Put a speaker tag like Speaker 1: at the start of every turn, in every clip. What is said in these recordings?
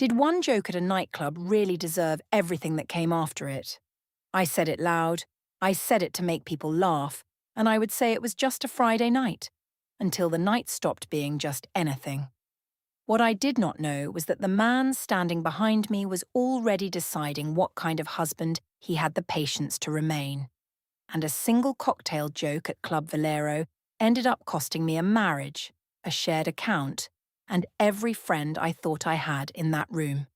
Speaker 1: Did one joke at a nightclub really deserve everything that came after it? I said it loud, I said it to make people laugh, and I would say it was just a Friday night, until the night stopped being just anything. What I did not know was that the man standing behind me was already deciding what kind of husband he had the patience to remain. And a single cocktail joke at Club Valero ended up costing me a marriage, a shared account, and every friend I thought I had in that room.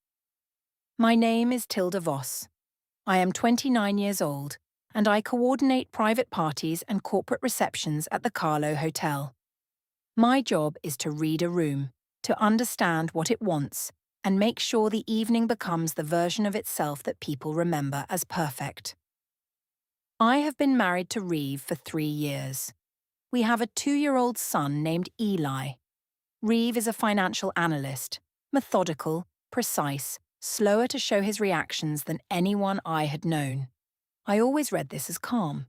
Speaker 1: My name is Tilda Voss. I am 29 years old, and I coordinate private parties and corporate receptions at the Carlo Hotel. My job is to read a room, to understand what it wants, and make sure the evening becomes the version of itself that people remember as perfect. I have been married to Reeve for 3 years. We have a 2-year-old son named Eli. Reeve is a financial analyst, methodical, precise, slower to show his reactions than anyone I had known. I always read this as calm.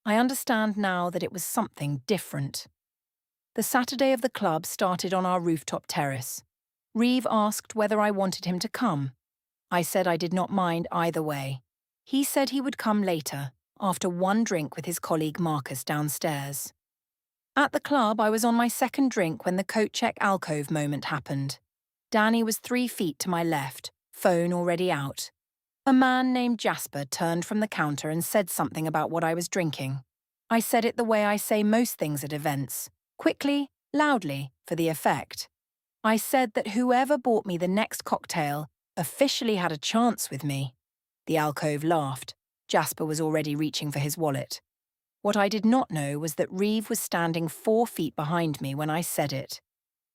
Speaker 1: I understand now that it was something different. The Saturday of the club started on our rooftop terrace. Reeve asked whether I wanted him to come. I said I did not mind either way. He said he would come later, after one drink with his colleague Marcus downstairs. At the club, I was on my second drink when the coat check alcove moment happened. Danny was 3 feet to my left, phone already out. A man named Jasper turned from the counter and said something about what I was drinking. I said it the way I say most things at events, quickly, loudly, for the effect. I said that whoever bought me the next cocktail officially had a chance with me. The alcove laughed. Jasper was already reaching for his wallet. What I did not know was that Reeve was standing 4 feet behind me when I said it.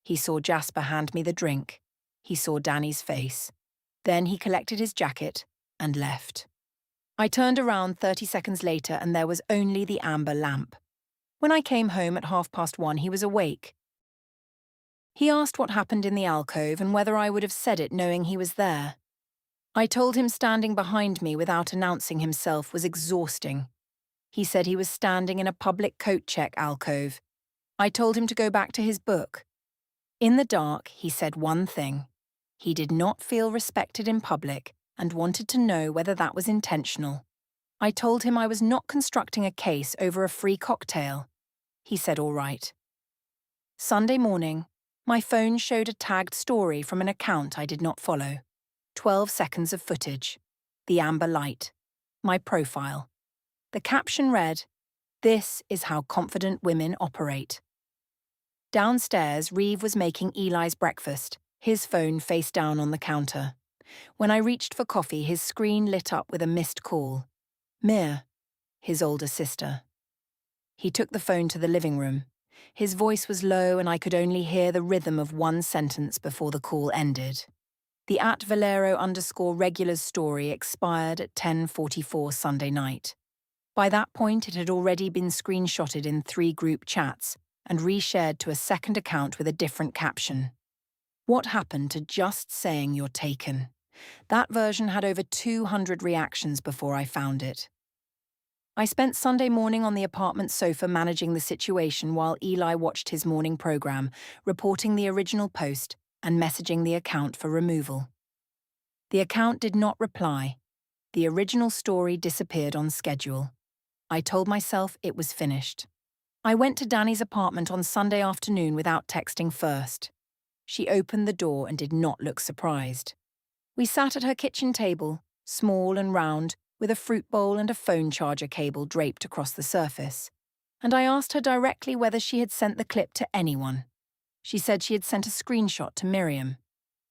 Speaker 1: He saw Jasper hand me the drink. He saw Danny's face. Then he collected his jacket and left. I turned around 30 seconds later and there was only the amber lamp. When I came home at 1:30, he was awake. He asked what happened in the alcove and whether I would have said it knowing he was there. I told him standing behind me without announcing himself was exhausting. He said he was standing in a public coat check alcove. I told him to go back to his book. In the dark, he said one thing. He did not feel respected in public and wanted to know whether that was intentional. I told him I was not constructing a case over a free cocktail. He said all right. Sunday morning, my phone showed a tagged story from an account I did not follow. 12 seconds of footage. The amber light. My profile. The caption read, "This is how confident women operate." Downstairs, Reeve was making Eli's breakfast, his phone face down on the counter. When I reached for coffee, his screen lit up with a missed call. Mir, his older sister. He took the phone to the living room. His voice was low and I could only hear the rhythm of one sentence before the call ended. The @Valero_regulars story expired at 10:44 Sunday night. By that point, it had already been screenshotted in 3 group chats and reshared to a second account with a different caption. What happened to just saying you're taken? That version had over 200 reactions before I found it. I spent Sunday morning on the apartment sofa managing the situation while Eli watched his morning program, reporting the original post and messaging the account for removal. The account did not reply. The original story disappeared on schedule. I told myself it was finished. I went to Danny's apartment on Sunday afternoon without texting first. She opened the door and did not look surprised. We sat at her kitchen table, small and round, with a fruit bowl and a phone charger cable draped across the surface. And I asked her directly whether she had sent the clip to anyone. She said she had sent a screenshot to Miriam.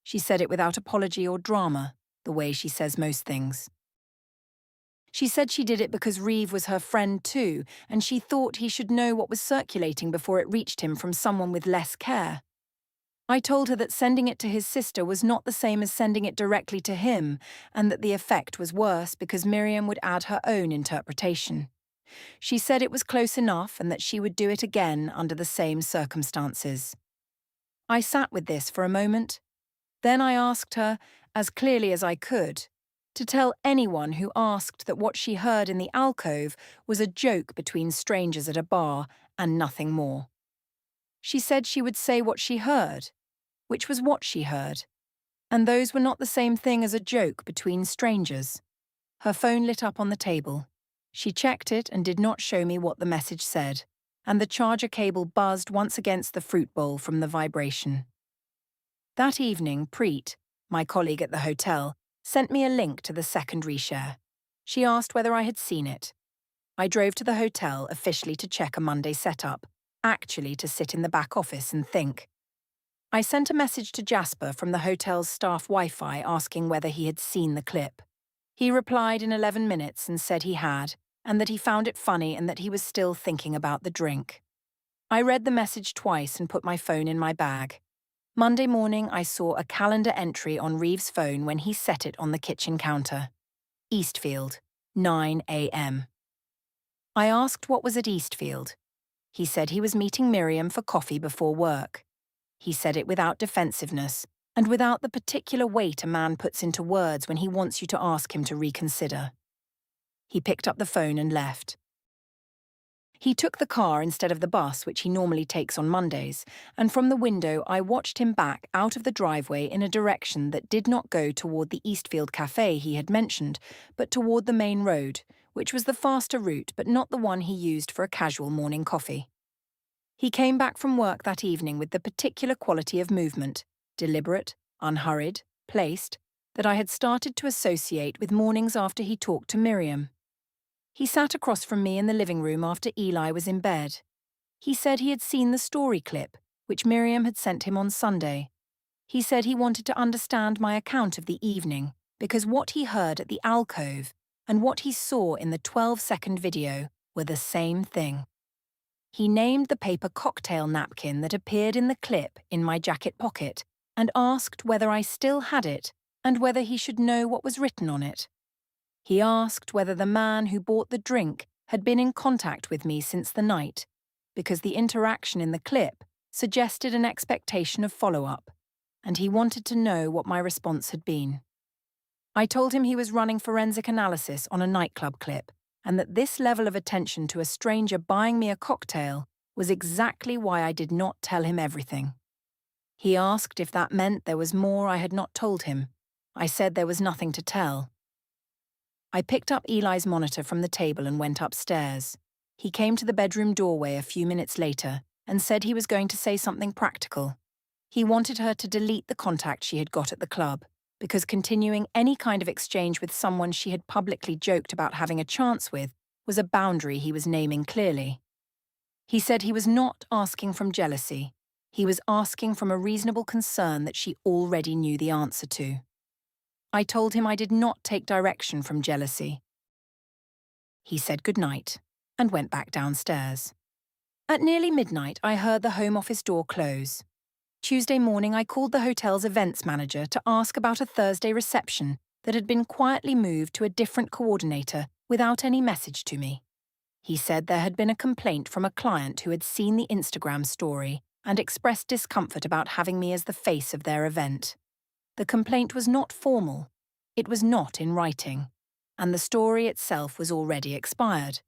Speaker 1: She said it without apology or drama, the way she says most things. She said she did it because Reeve was her friend too, and she thought he should know what was circulating before it reached him from someone with less care. I told her that sending it to his sister was not the same as sending it directly to him, and that the effect was worse because Miriam would add her own interpretation. She said it was close enough and that she would do it again under the same circumstances. I sat with this for a moment. Then I asked her, as clearly as I could, to tell anyone who asked that what she heard in the alcove was a joke between strangers at a bar and nothing more. She said she would say what she heard, which was what she heard. And those were not the same thing as a joke between strangers. Her phone lit up on the table. She checked it and did not show me what the message said, and the charger cable buzzed once against the fruit bowl from the vibration. That evening, Preet, my colleague at the hotel, sent me a link to the second reshare. She asked whether I had seen it. I drove to the hotel officially to check a Monday setup, actually to sit in the back office and think. I sent a message to Jasper from the hotel's staff Wi-Fi asking whether he had seen the clip. He replied in 11 minutes and said he had, and that he found it funny and that he was still thinking about the drink. I read the message twice and put my phone in my bag. Monday morning, I saw a calendar entry on Reeves' phone when he set it on the kitchen counter. Eastfield, 9 a.m. I asked what was at Eastfield. He said he was meeting Miriam for coffee before work. He said it without defensiveness, and without the particular weight a man puts into words when he wants you to ask him to reconsider. He picked up the phone and left. He took the car instead of the bus, which he normally takes on Mondays, and from the window I watched him back out of the driveway in a direction that did not go toward the Eastfield Cafe he had mentioned, but toward the main road, which was the faster route but not the one he used for a casual morning coffee. He came back from work that evening with the particular quality of movement, deliberate, unhurried, placed, that I had started to associate with mornings after he talked to Miriam. He sat across from me in the living room after Eli was in bed. He said he had seen the story clip, which Miriam had sent him on Sunday. He said he wanted to understand my account of the evening, because what he heard at the alcove and what he saw in the 12-second video were the same thing. He named the paper cocktail napkin that appeared in the clip in my jacket pocket and asked whether I still had it and whether he should know what was written on it. He asked whether the man who bought the drink had been in contact with me since the night, because the interaction in the clip suggested an expectation of follow-up, and he wanted to know what my response had been. I told him he was running forensic analysis on a nightclub clip, and that this level of attention to a stranger buying me a cocktail was exactly why I did not tell him everything. He asked if that meant there was more I had not told him. I said there was nothing to tell. I picked up Eli's monitor from the table and went upstairs. He came to the bedroom doorway a few minutes later and said he was going to say something practical. He wanted her to delete the contact she had got at the club, because continuing any kind of exchange with someone she had publicly joked about having a chance with was a boundary he was naming clearly. He said he was not asking from jealousy. He was asking from a reasonable concern that she already knew the answer to. I told him I did not take direction from jealousy. He said goodnight and went back downstairs. At nearly midnight, I heard the home office door close. Tuesday morning, I called the hotel's events manager to ask about a Thursday reception that had been quietly moved to a different coordinator without any message to me. He said there had been a complaint from a client who had seen the Instagram story and expressed discomfort about having me as the face of their event. The complaint was not formal. It was not in writing, and the story itself was already expired.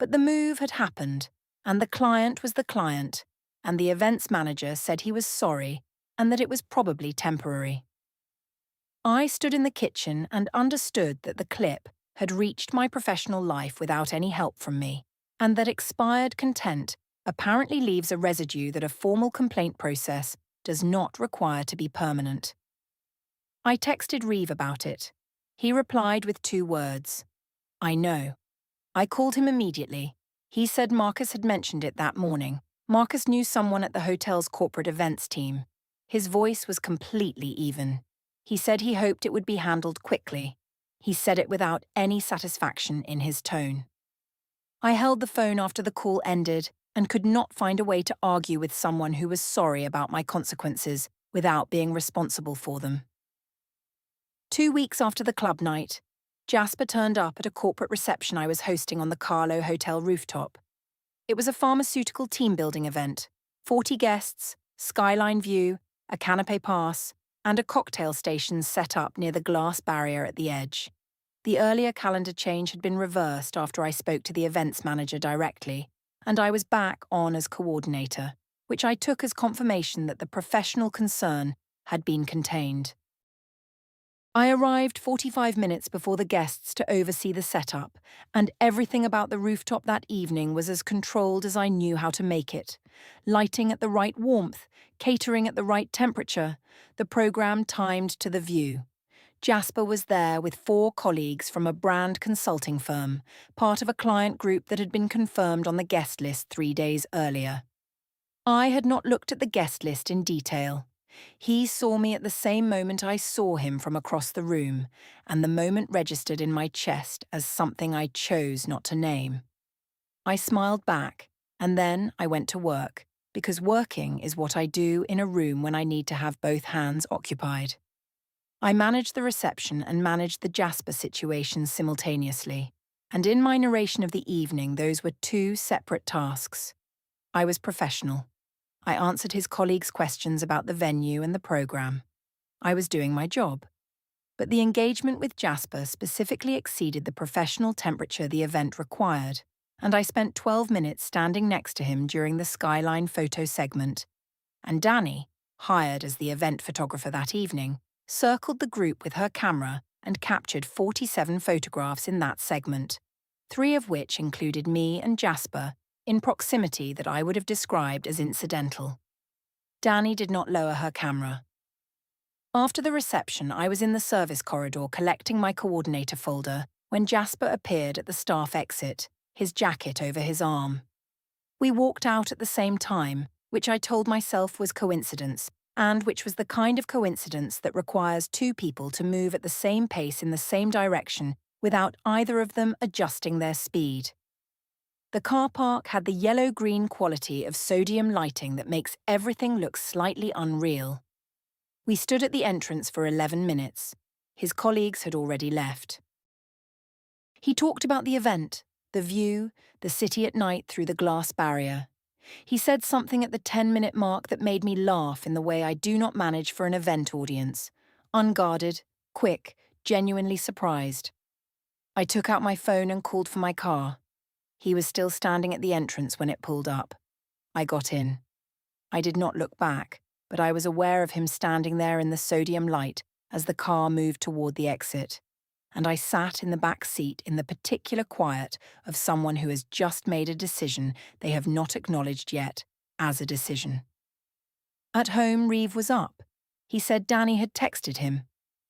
Speaker 1: But the move had happened, and the client was the client, and the events manager said he was sorry and that it was probably temporary. I stood in the kitchen and understood that the clip had reached my professional life without any help from me, and that expired content apparently leaves a residue that a formal complaint process does not require to be permanent. I texted Reeve about it. He replied with 2 words. I know. I called him immediately. He said Marcus had mentioned it that morning. Marcus knew someone at the hotel's corporate events team. His voice was completely even. He said he hoped it would be handled quickly. He said it without any satisfaction in his tone. I held the phone after the call ended and could not find a way to argue with someone who was sorry about my consequences without being responsible for them. 2 weeks after the club night, Jasper turned up at a corporate reception I was hosting on the Carlo Hotel rooftop. It was a pharmaceutical team-building event, 40 guests, skyline view, a canapé pass, and a cocktail station set up near the glass barrier at the edge. The earlier calendar change had been reversed after I spoke to the events manager directly, and I was back on as coordinator, which I took as confirmation that the professional concern had been contained. I arrived 45 minutes before the guests to oversee the setup, and everything about the rooftop that evening was as controlled as I knew how to make it. Lighting at the right warmth, catering at the right temperature, the program timed to the view. Jasper was there with 4 colleagues from a brand consulting firm, part of a client group that had been confirmed on the guest list 3 days earlier. I had not looked at the guest list in detail. He saw me at the same moment I saw him from across the room, and the moment registered in my chest as something I chose not to name. I smiled back, and then I went to work, because working is what I do in a room when I need to have both hands occupied. I managed the reception and managed the Jasper situation simultaneously, and in my narration of the evening those were 2 separate tasks. I was professional. I answered his colleagues' questions about the venue and the program. I was doing my job. But the engagement with Jasper specifically exceeded the professional temperature the event required, and I spent 12 minutes standing next to him during the skyline photo segment. And Danny, hired as the event photographer that evening, circled the group with her camera and captured 47 photographs in that segment, 3 of which included me and Jasper in proximity that I would have described as incidental. Danny did not lower her camera. After the reception, I was in the service corridor collecting my coordinator folder when Jasper appeared at the staff exit, his jacket over his arm. We walked out at the same time, which I told myself was coincidence, and which was the kind of coincidence that requires 2 people to move at the same pace in the same direction without either of them adjusting their speed. The car park had the yellow-green quality of sodium lighting that makes everything look slightly unreal. We stood at the entrance for 11 minutes. His colleagues had already left. He talked about the event, the view, the city at night through the glass barrier. He said something at the 10-minute mark that made me laugh in the way I do not manage for an event audience. Unguarded, quick, genuinely surprised. I took out my phone and called for my car. He was still standing at the entrance when it pulled up. I got in. I did not look back, but I was aware of him standing there in the sodium light as the car moved toward the exit, and I sat in the back seat in the particular quiet of someone who has just made a decision they have not acknowledged yet as a decision. At home, Reeve was up. He said Danny had texted him.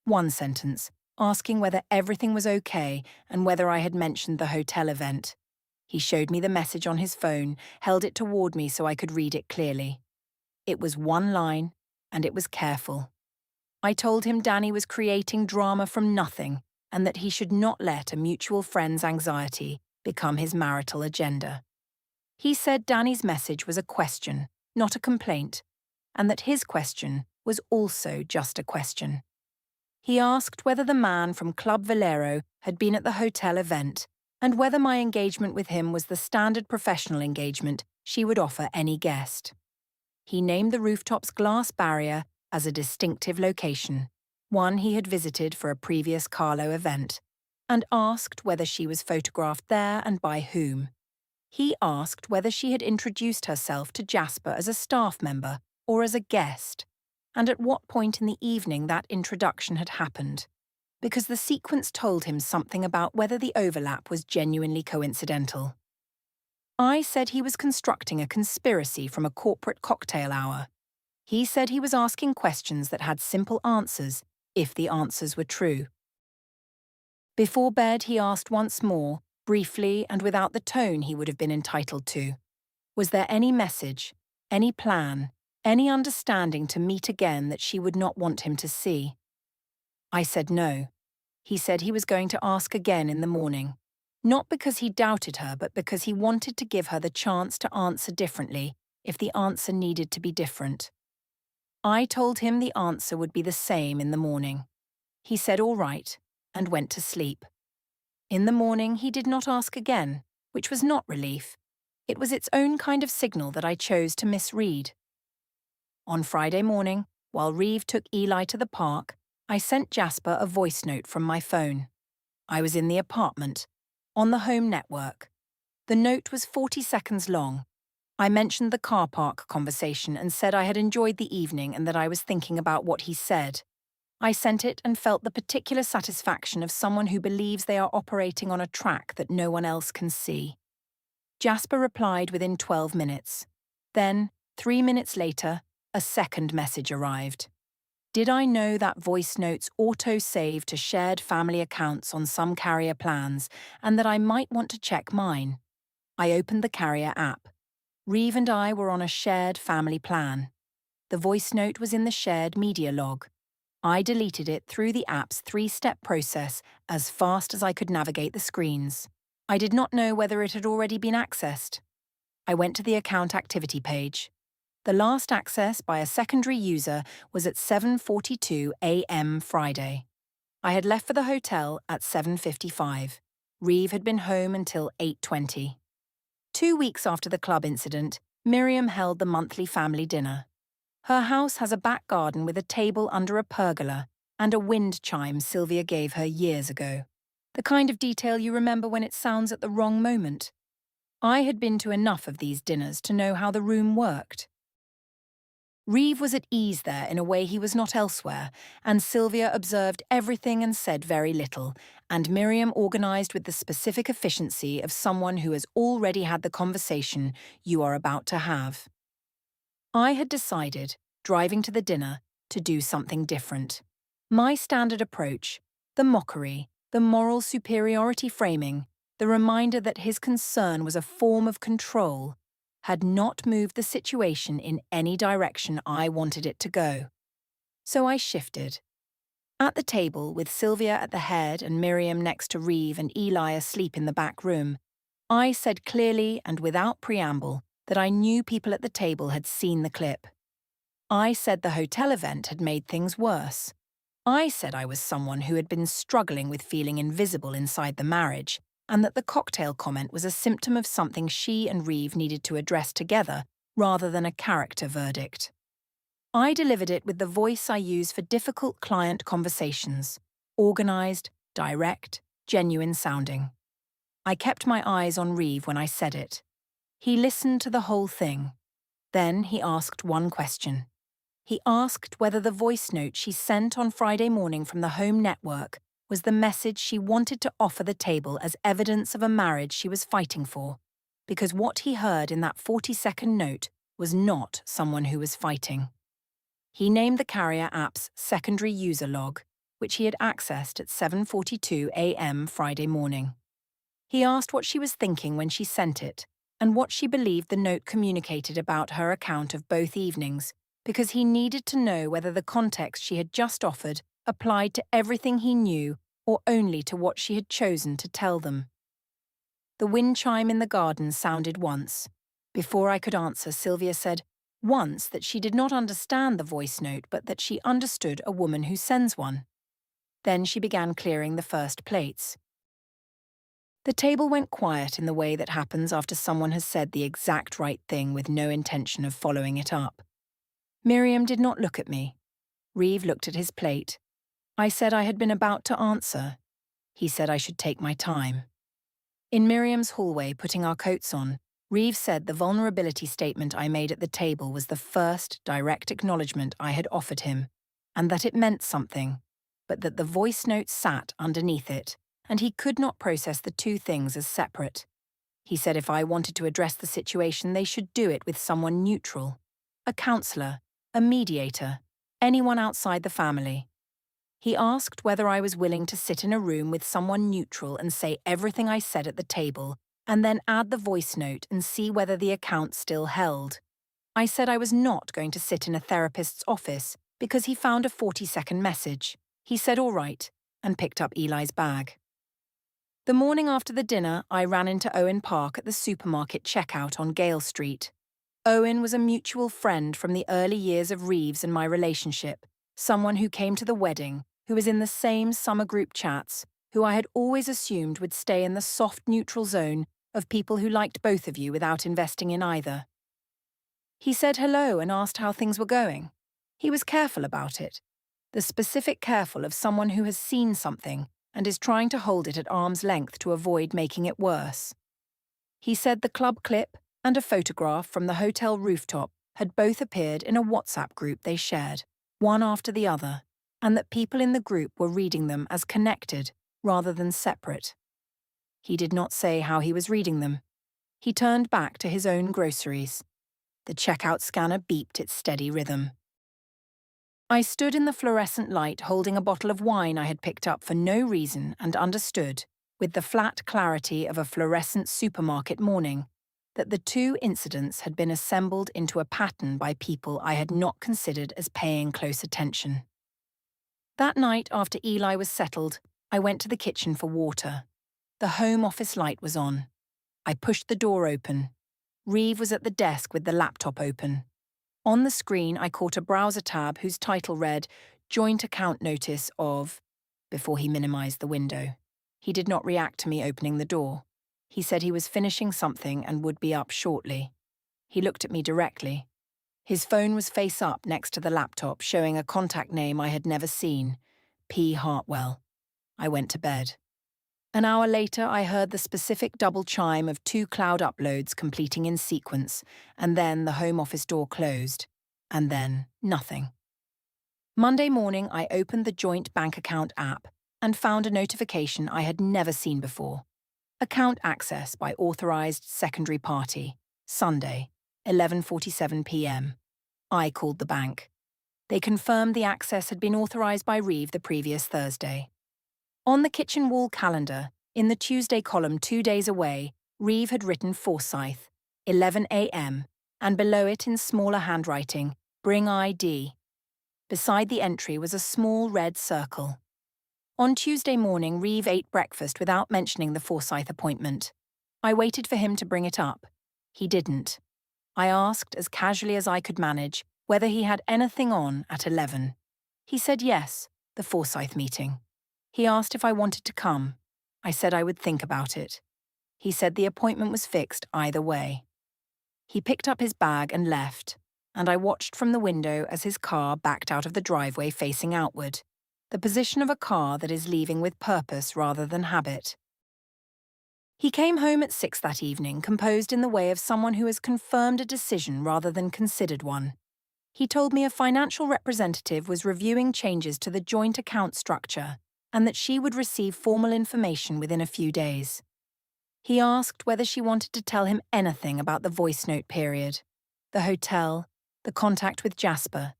Speaker 1: 1 sentence, asking whether everything was okay and whether I had mentioned the hotel event. He showed me the message on his phone, held it toward me so I could read it clearly. It was 1 line, and it was careful. I told him Danny was creating drama from nothing, and that he should not let a mutual friend's anxiety become his marital agenda. He said Danny's message was a question, not a complaint, and that his question was also just a question. He asked whether the man from Club Valero had been at the hotel event, and whether my engagement with him was the standard professional engagement she would offer any guest. He named the rooftop's glass barrier as a distinctive location, one he had visited for a previous Carlo event, and asked whether she was photographed there and by whom. He asked whether she had introduced herself to Jasper as a staff member or as a guest, and at what point in the evening that introduction had happened, because the sequence told him something about whether the overlap was genuinely coincidental. I said he was constructing a conspiracy from a corporate cocktail hour. He said he was asking questions that had simple answers, if the answers were true. Before bed, he asked once more, briefly and without the tone he would have been entitled to. Was there any message, any plan, any understanding to meet again that she would not want him to see? I said no. He said he was going to ask again in the morning. Not because he doubted her, but because he wanted to give her the chance to answer differently if the answer needed to be different. I told him the answer would be the same in the morning. He said all right, and went to sleep. In the morning, he did not ask again, which was not relief. It was its own kind of signal that I chose to misread. On Friday morning, while Reeve took Eli to the park, I sent Jasper a voice note from my phone. I was in the apartment, on the home network. The note was 40 seconds long. I mentioned the car park conversation and said I had enjoyed the evening and that I was thinking about what he said. I sent it and felt the particular satisfaction of someone who believes they are operating on a track that no one else can see. Jasper replied within 12 minutes. Then, 3 minutes later, a second message arrived. Did I know that voice notes auto-save to shared family accounts on some carrier plans and that I might want to check mine? I opened the carrier app. Reeve and I were on a shared family plan. The voice note was in the shared media log. I deleted it through the app's 3-step process as fast as I could navigate the screens. I did not know whether it had already been accessed. I went to the account activity page. The last access by a secondary user was at 7:42 a.m. Friday. I had left for the hotel at 7:55. Reeve had been home until 8:20. 2 weeks after the club incident, Miriam held the monthly family dinner. Her house has a back garden with a table under a pergola and a wind chime Sylvia gave her years ago. The kind of detail you remember when it sounds at the wrong moment. I had been to enough of these dinners to know how the room worked. Reeve was at ease there in a way he was not elsewhere, and Sylvia observed everything and said very little, and Miriam organised with the specific efficiency of someone who has already had the conversation you are about to have. I had decided, driving to the dinner, to do something different. My standard approach, the mockery, the moral superiority framing, the reminder that his concern was a form of control, had not moved the situation in any direction I wanted it to go. So I shifted. At the table, with Sylvia at the head and Miriam next to Reeve and Eli asleep in the back room, I said clearly and without preamble that I knew people at the table had seen the clip. I said the hotel event had made things worse. I said I was someone who had been struggling with feeling invisible inside the marriage, and that the cocktail comment was a symptom of something she and Reeve needed to address together rather than a character verdict. I delivered it with the voice I use for difficult client conversations, organised, direct, genuine sounding. I kept my eyes on Reeve when I said it. He listened to the whole thing. Then he asked one question. He asked whether the voice note she sent on Friday morning from the home network was the message she wanted to offer the table as evidence of a marriage she was fighting for, because what he heard in that 40-second note was not someone who was fighting. He named the carrier app's secondary user log, which he had accessed at 7:42 a.m. Friday morning. He asked what she was thinking when she sent it, and what she believed the note communicated about her account of both evenings, because he needed to know whether the context she had just offered applied to everything he knew or only to what she had chosen to tell them. The wind chime in the garden sounded once. Before I could answer, Sylvia said, once, that she did not understand the voice note, but that she understood a woman who sends one. Then she began clearing the first plates. The table went quiet in the way that happens after someone has said the exact right thing with no intention of following it up. Miriam did not look at me. Reeve looked at his plate. I said I had been about to answer. He said I should take my time. In Miriam's hallway, putting our coats on, Reeve said the vulnerability statement I made at the table was the first direct acknowledgement I had offered him, and that it meant something, but that the voice note sat underneath it, and he could not process the two things as separate. He said if I wanted to address the situation, they should do it with someone neutral, a counsellor, a mediator, anyone outside the family. He asked whether I was willing to sit in a room with someone neutral and say everything I said at the table, and then add the voice note and see whether the account still held. I said I was not going to sit in a therapist's office because he found a 40-second message. He said all right, and picked up Eli's bag. The morning after the dinner, I ran into Owen Park at the supermarket checkout on Gale Street. Owen was a mutual friend from the early years of Reeves and my relationship, someone who came to the wedding, who was in the same summer group chats, who I had always assumed would stay in the soft neutral zone of people who liked both of you without investing in either. He said hello and asked how things were going. He was careful about it, the specific careful of someone who has seen something and is trying to hold it at arm's length to avoid making it worse. He said the club clip and a photograph from the hotel rooftop had both appeared in a WhatsApp group they shared, one after the other. and that people in the group were reading them as connected rather than separate. He did not say how he was reading them. He turned back to his own groceries. The checkout scanner beeped its steady rhythm. I stood in the fluorescent light holding a bottle of wine I had picked up for no reason and understood, with the flat clarity of a fluorescent supermarket morning, that the two incidents had been assembled into a pattern by people I had not considered as paying close attention. That night, after Eli was settled, I went to the kitchen for water. The home office light was on. I pushed the door open. Reeve was at the desk with the laptop open. On the screen, I caught a browser tab whose title read, Joint Account Notice of, before he minimized the window. He did not react to me opening the door. He said he was finishing something and would be up shortly. He looked at me directly. His phone was face up next to the laptop, showing a contact name I had never seen, P. Hartwell. I went to bed. An hour later, I heard the specific double chime of 2 cloud uploads completing in sequence, and then the home office door closed, and then nothing. Monday morning, I opened the joint bank account app and found a notification I had never seen before. Account access by authorized secondary party, Sunday, 11:47 p.m. I called the bank. They confirmed the access had been authorized by Reeve the previous Thursday. On the kitchen wall calendar, in the Tuesday column 2 days away, Reeve had written Forsyth, 11 a.m., and below it in smaller handwriting, Bring ID. Beside the entry was a small red circle. On Tuesday morning, Reeve ate breakfast without mentioning the Forsyth appointment. I waited for him to bring it up. He didn't. I asked, as casually as I could manage, whether he had anything on at 11. He said yes, the Forsyth meeting. He asked if I wanted to come. I said I would think about it. He said the appointment was fixed either way. He picked up his bag and left, and I watched from the window as his car backed out of the driveway facing outward, the position of a car that is leaving with purpose rather than habit. He came home at 6 that evening, composed in the way of someone who has confirmed a decision rather than considered one. He told me a financial representative was reviewing changes to the joint account structure and that she would receive formal information within a few days. He asked whether she wanted to tell him anything about the voice note period, the hotel, the contact with Jasper,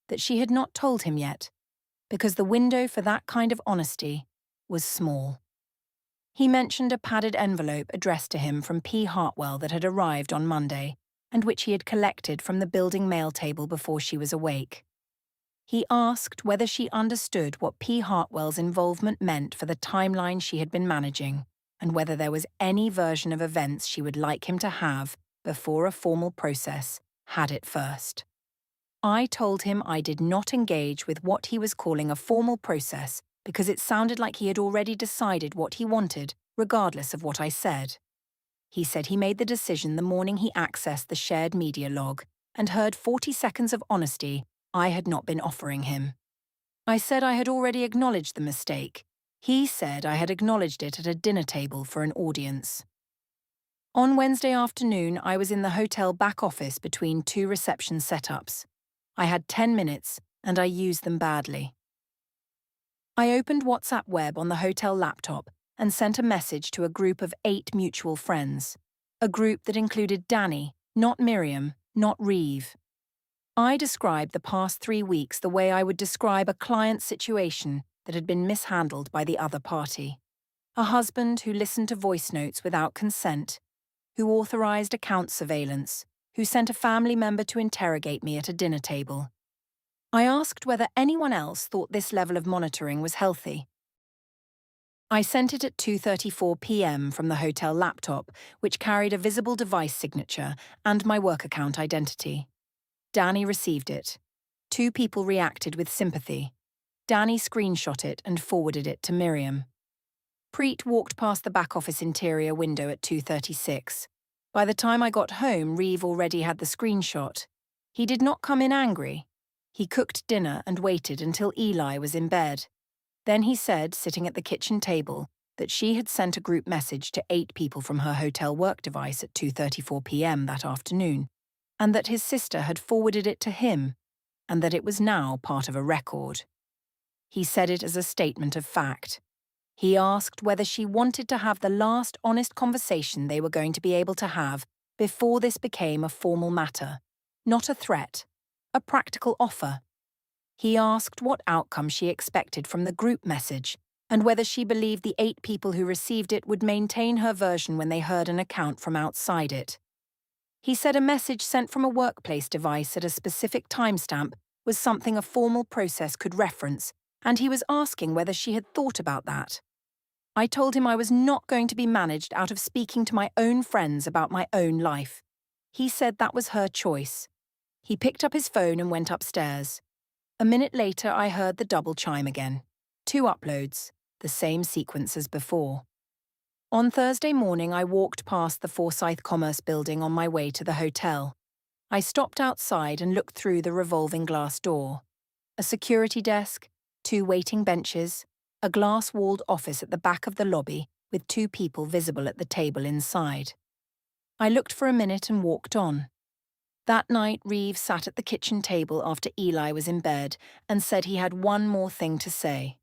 Speaker 1: that she had not told him yet, because the window for that kind of honesty was small. He mentioned a padded envelope addressed to him from P. Hartwell that had arrived on Monday, and which he had collected from the building mail table before she was awake. He asked whether she understood what P. Hartwell's involvement meant for the timeline she had been managing, and whether there was any version of events she would like him to have before a formal process had it first. I told him I did not engage with what he was calling a formal process because it sounded like he had already decided what he wanted, regardless of what I said. He said he made the decision the morning he accessed the shared media log and heard 40 seconds of honesty I had not been offering him. I said I had already acknowledged the mistake. He said I had acknowledged it at a dinner table for an audience. On Wednesday afternoon, I was in the hotel back office between 2 reception setups. I had 10 minutes, and I used them badly. I opened WhatsApp Web on the hotel laptop and sent a message to a group of 8 mutual friends, a group that included Danny, not Miriam, not Reeve. I described the past 3 weeks the way I would describe a client situation that had been mishandled by the other party. A husband who listened to voice notes without consent, who authorized account surveillance, who sent a family member to interrogate me at a dinner table. I asked whether anyone else thought this level of monitoring was healthy. I sent it at 2:34 p.m. from the hotel laptop, which carried a visible device signature and my work account identity. Danny received it. 2 people reacted with sympathy. Danny screenshot it and forwarded it to Miriam. Preet walked past the back office interior window at 2:36. By the time I got home, Reeve already had the screenshot. He did not come in angry. He cooked dinner and waited until Eli was in bed. Then he said, sitting at the kitchen table, that she had sent a group message to 8 people from her hotel work device at 2:34 p.m. that afternoon, and that his sister had forwarded it to him, and that it was now part of a record. He said it as a statement of fact. He asked whether she wanted to have the last honest conversation they were going to be able to have before this became a formal matter, not a threat, a practical offer. He asked what outcome she expected from the group message and whether she believed the 8 people who received it would maintain her version when they heard an account from outside it. He said a message sent from a workplace device at a specific timestamp was something a formal process could reference, and he was asking whether she had thought about that. I told him I was not going to be managed out of speaking to my own friends about my own life. He said that was her choice. He picked up his phone and went upstairs. A minute later, I heard the double chime again. 2 uploads, the same sequence as before. On Thursday morning, I walked past the Forsyth Commerce building on my way to the hotel. I stopped outside and looked through the revolving glass door. A security desk, 2 waiting benches, a glass-walled office at the back of the lobby with 2 people visible at the table inside. I looked for a minute and walked on. That night, Reeves sat at the kitchen table after Eli was in bed and said he had one more thing to say.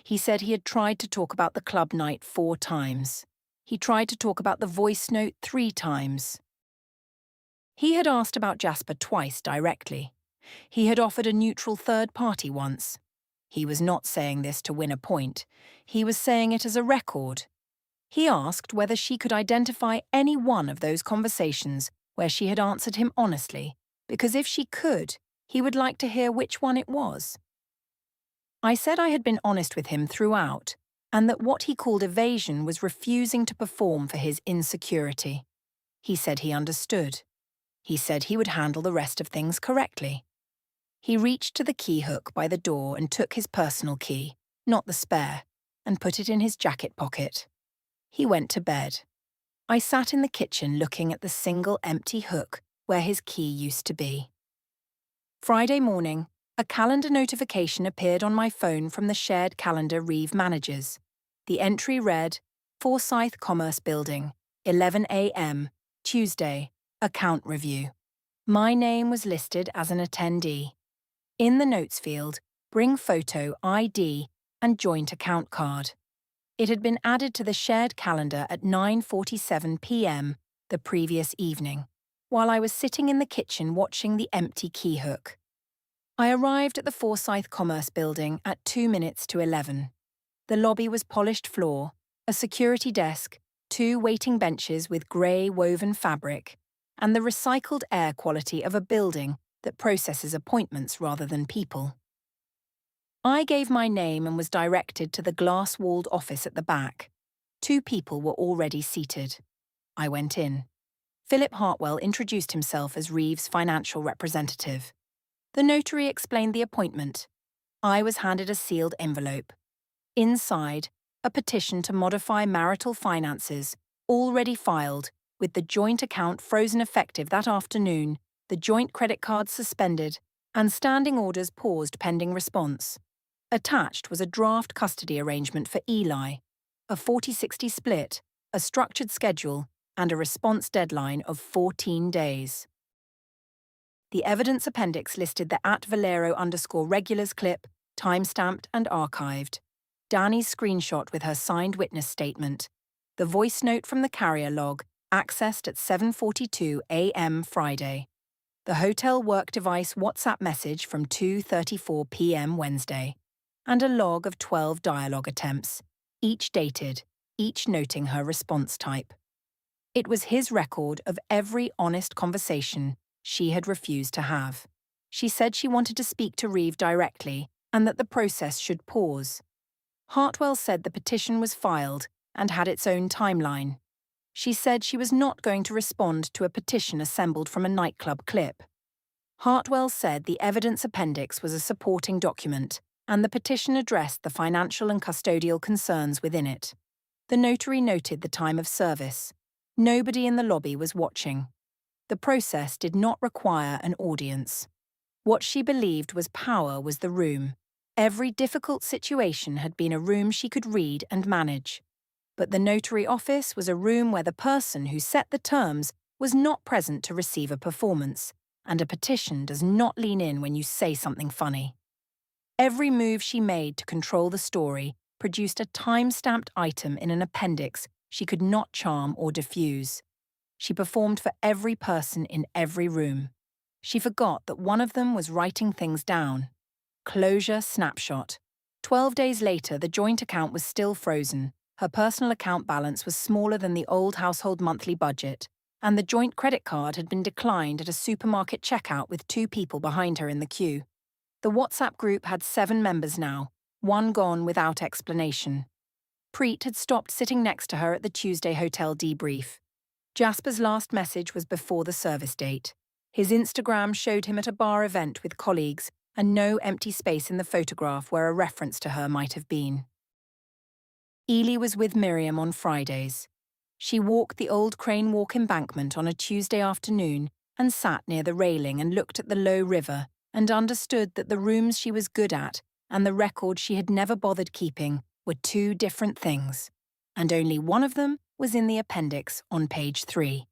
Speaker 1: He said he had tried to talk about the club night 4 times. He tried to talk about the voice note 3 times. He had asked about Jasper twice directly. He had offered a neutral third party once. He was not saying this to win a point. He was saying it as a record. He asked whether she could identify any one of those conversations where she had answered him honestly, because if she could, he would like to hear which one it was. I said I had been honest with him throughout, and that what he called evasion was refusing to perform for his insecurity. He said he understood. He said he would handle the rest of things correctly. He reached to the key hook by the door and took his personal key, not the spare, and put it in his jacket pocket. He went to bed. I sat in the kitchen looking at the single empty hook where his key used to be. Friday morning, a calendar notification appeared on my phone from the shared calendar Reeve manages. The entry read, Forsyth Commerce Building, 11 a.m., Tuesday, account review. My name was listed as an attendee. In the notes field, bring photo, ID, and joint account card. It had been added to the shared calendar at 9:47 p.m. the previous evening, while I was sitting in the kitchen watching the empty key hook. I arrived at the Forsyth Commerce Building at 2 minutes to 11. The lobby was polished floor, a security desk, 2 waiting benches with grey woven fabric, and the recycled air quality of a building that processes appointments rather than people. I gave my name and was directed to the glass-walled office at the back. 2 people were already seated. I went in. Philip Hartwell introduced himself as Reeves' financial representative. The notary explained the appointment. I was handed a sealed envelope. Inside, a petition to modify marital finances, already filed, with the joint account frozen effective that afternoon, the joint credit cards suspended, and standing orders paused pending response. Attached was a draft custody arrangement for Eli, a 40-60 split, a structured schedule, and a response deadline of 14 days. The evidence appendix listed the @Valero_regulars clip, timestamped and archived, Danny's screenshot with her signed witness statement, the voice note from the carrier log, accessed at 7:42 a.m. Friday, the hotel work device WhatsApp message from 2:34 p.m. Wednesday, and a log of 12 dialogue attempts, each dated, each noting her response type. It was his record of every honest conversation she had refused to have. She said she wanted to speak to Reeve directly and that the process should pause. Hartwell said the petition was filed and had its own timeline. She said she was not going to respond to a petition assembled from a nightclub clip. Hartwell said the evidence appendix was a supporting document, and the petition addressed the financial and custodial concerns within it. The notary noted the time of service. Nobody in the lobby was watching. The process did not require an audience. What she believed was power was the room. Every difficult situation had been a room she could read and manage. But the notary office was a room where the person who set the terms was not present to receive a performance, and a petition does not lean in when you say something funny. Every move she made to control the story produced a time-stamped item in an appendix she could not charm or diffuse. She performed for every person in every room. She forgot that one of them was writing things down. Closure snapshot. 12 days later, the joint account was still frozen. Her personal account balance was smaller than the old household monthly budget, and the joint credit card had been declined at a supermarket checkout with 2 people behind her in the queue. The WhatsApp group had 7 members now, one gone without explanation. Preet had stopped sitting next to her at the Tuesday hotel debrief. Jasper's last message was before the service date. His Instagram showed him at a bar event with colleagues and no empty space in the photograph where a reference to her might have been. Ely was with Miriam on Fridays. She walked the Old Crane Walk embankment on a Tuesday afternoon and sat near the railing and looked at the low river and understood that the rooms she was good at and the record she had never bothered keeping were 2 different things, and only one of them was in the appendix on page 3.